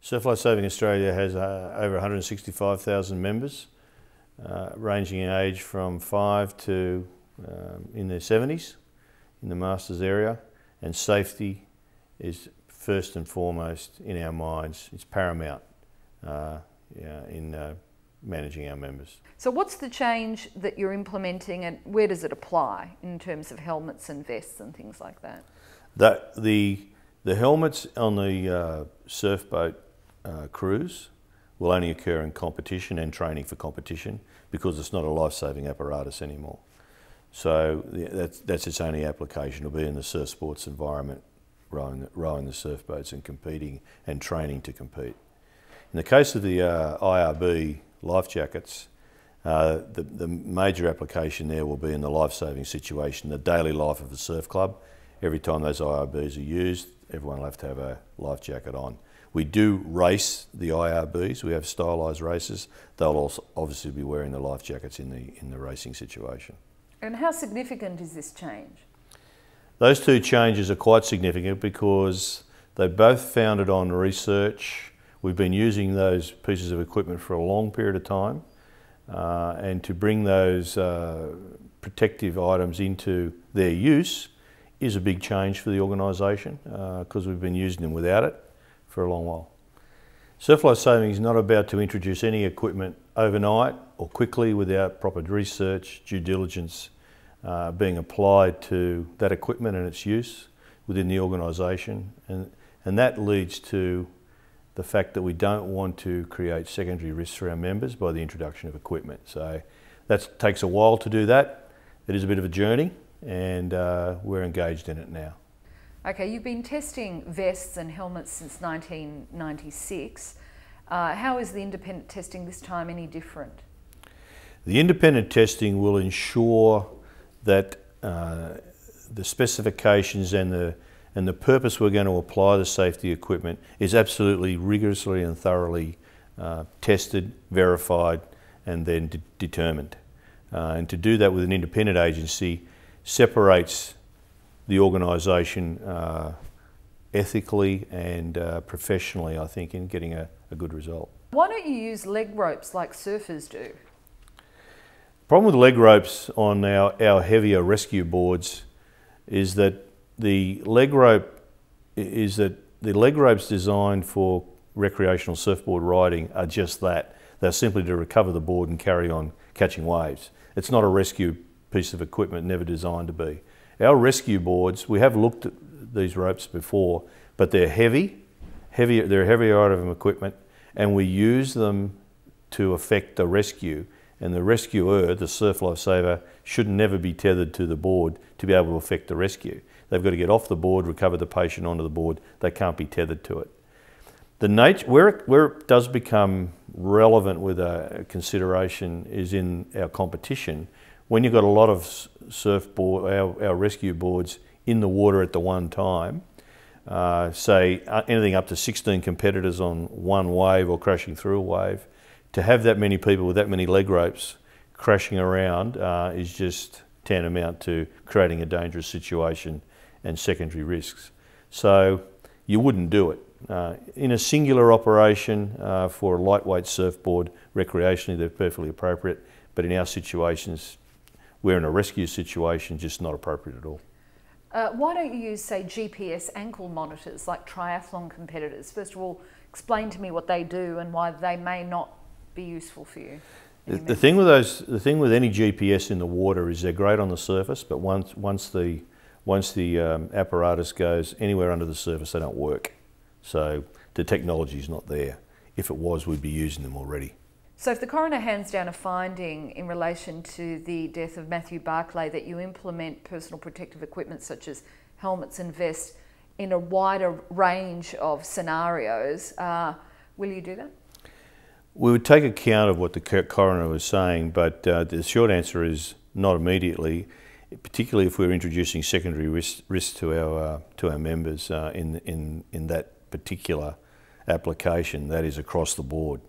Surf Life Saving Australia has over 165,000 members, ranging in age from 5 to in their 70s in the Masters area, and safety is first and foremost in our minds. It's paramount in managing our members. So what's the change that you're implementing, and where does it apply in terms of helmets and vests and things like that? The helmets on the surf boat crews will only occur in competition and training for competition, because it's not a life-saving apparatus anymore. So that's its only application. Will be in the surf sports environment, rowing the surf boats and competing and training to compete. In the case of the IRB life jackets, the major application there will be in the life-saving situation, the daily life of the surf club. Every time those IRBs are used, everyone will have to have a life jacket on. We do race the IRBs. We have stylised races. They'll also obviously be wearing the life jackets in the racing situation. And how significant is this change? Those two changes are quite significant because they both founded on research. We've been using those pieces of equipment for a long period of time, and to bring those protective items into their use is a big change for the organisation, because we've been using them without it for a long while. Surf Life Saving is not about to introduce any equipment overnight or quickly without proper research, due diligence being applied to that equipment and its use within the organisation, and that leads to the fact that we don't want to create secondary risks for our members by the introduction of equipment. So that takes a while to do that. It is a bit of a journey, and we're engaged in it now. Okay, you've been testing vests and helmets since 1996. How is the independent testing this time any different? The independent testing will ensure that the specifications and the purpose we're going to apply the safety equipment is absolutely rigorously and thoroughly tested, verified, and then determined. And to do that with an independent agency separates the organisation ethically and professionally, I think, in getting a good result. Why don't you use leg ropes like surfers do? The problem with leg ropes on our heavier rescue boards is that the leg ropes designed for recreational surfboard riding are just that. They're simply to recover the board and carry on catching waves. It's not a rescue piece of equipment, never designed to be. Our rescue boards, we have looked at these ropes before, but they're they're a heavier item of equipment, and we use them to effect the rescue. And the rescuer, the surf lifesaver, should never be tethered to the board to be able to effect the rescue. They've got to get off the board, recover the patient onto the board. They can't be tethered to it. Where it does become relevant with a consideration is in our competition. When you've got a lot of surfboard, our rescue boards in the water at the one time, say anything up to 16 competitors on one wave or crashing through a wave, to have that many people with that many leg ropes crashing around is just tantamount to creating a dangerous situation and secondary risks. So you wouldn't do it. In a singular operation for a lightweight surfboard, recreationally, they're perfectly appropriate, but in our situations, we're in a rescue situation, just not appropriate at all. Why don't you use, say, GPS ankle monitors like triathlon competitors? First of all, explain to me what they do and why they may not be useful for you. The thing with any GPS in the water is they're great on the surface, but once the apparatus goes anywhere under the surface, they don't work. So the technology is not there. If it was, we'd be using them already. So if the coroner hands down a finding in relation to the death of Matthew Barclay that you implement personal protective equipment such as helmets and vests in a wider range of scenarios, will you do that? We would take account of what the coroner was saying, but the short answer is not immediately, particularly if we're introducing secondary risks to our members in that particular application, that is across the board.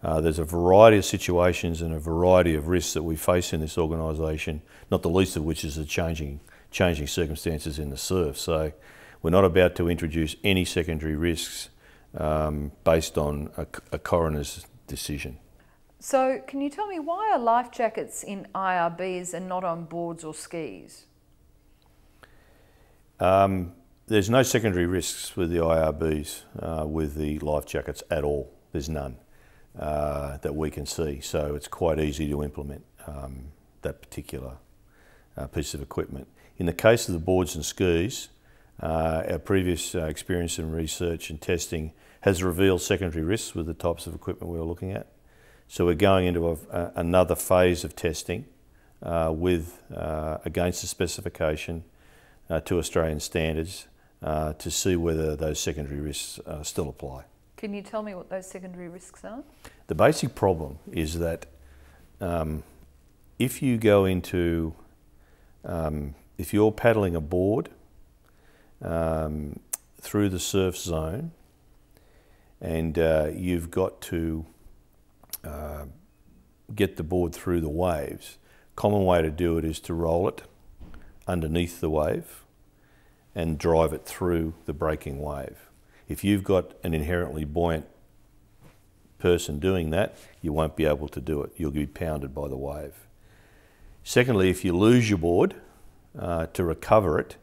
There's a variety of situations and a variety of risks that we face in this organisation, not the least of which is the changing circumstances in the surf. So we're not about to introduce any secondary risks based on a coroner's decision. So can you tell me why are life jackets in IRBs and not on boards or skis? There's no secondary risks with the IRBs with the life jackets at all. There's none that we can see. So it's quite easy to implement that particular piece of equipment. In the case of the boards and skis, our previous experience in research and testing has revealed secondary risks with the types of equipment we were looking at. So we're going into another phase of testing against the specification to Australian standards to see whether those secondary risks still apply. Can you tell me what those secondary risks are? The basic problem is that if you go into, if you're paddling a board through the surf zone and you've got to get the board through the waves, common way to do it is to roll it underneath the wave and drive it through the breaking wave. If you've got an inherently buoyant person doing that, you won't be able to do it. You'll be pounded by the wave. Secondly, if you lose your board, to recover it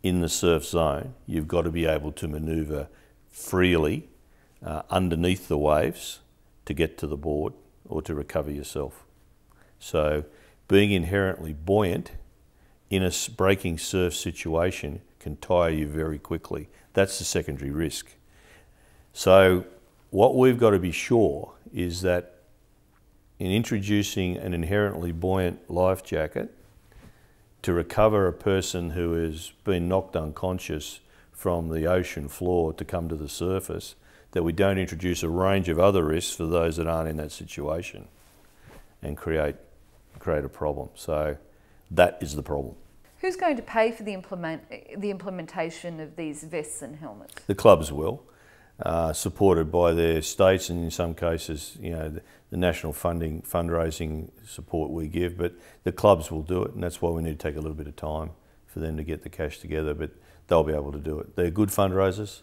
in the surf zone, you've got to be able to manoeuvre freely underneath the waves to get to the board or to recover yourself. So being inherently buoyant in a breaking surf situation can tire you very quickly. That's the secondary risk. So what we've got to be sure is that in introducing an inherently buoyant life jacket to recover a person who has been knocked unconscious from the ocean floor to come to the surface, that we don't introduce a range of other risks for those that aren't in that situation and create a problem. So that is the problem. Who's going to pay for the implementation of these vests and helmets? The clubs will, supported by their states and in some cases, you know, the national fundraising support we give, but the clubs will do it, and that's why we need to take a little bit of time for them to get the cash together, but they'll be able to do it. They're good fundraisers.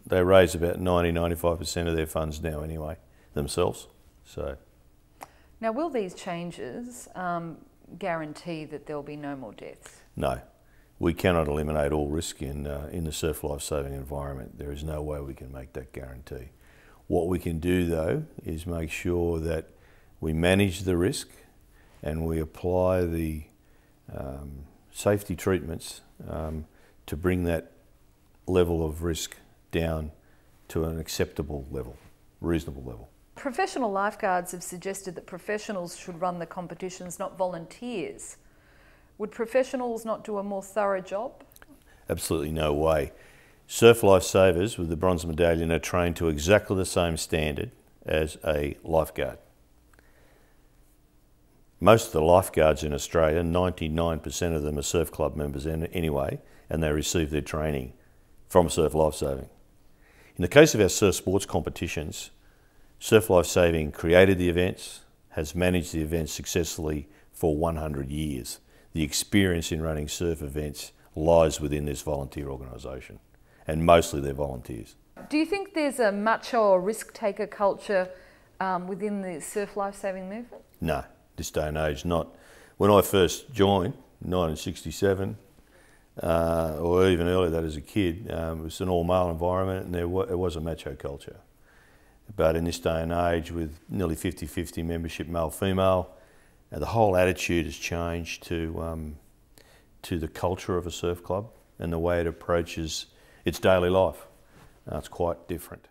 They raise about 90–95% of their funds now anyway, themselves. So, now, will these changes guarantee that there'll be no more deaths? No. We cannot eliminate all risk in the surf life-saving environment. There is no way we can make that guarantee. What we can do, though, is make sure that we manage the risk and we apply the safety treatments to bring that level of risk down to an acceptable level, reasonable level. Professional lifeguards have suggested that professionals should run the competitions, not volunteers. Would professionals not do a more thorough job? Absolutely no way. Surf lifesavers with the bronze medallion are trained to exactly the same standard as a lifeguard. Most of the lifeguards in Australia, 99% of them are surf club members anyway, and they receive their training from surf lifesaving. In the case of our surf sports competitions, Surf Lifesaving created the events, has managed the events successfully for 100 years. The experience in running surf events lies within this volunteer organisation, and mostly they're volunteers. Do you think there's a macho or risk-taker culture within the surf lifesaving movement? No, this day and age, not. When I first joined, 1967, or even earlier that as a kid, it was an all-male environment and it was a macho culture. But in this day and age, with nearly 50-50 membership male-female, the whole attitude has changed to the culture of a surf club and the way it approaches its daily life. It's quite different.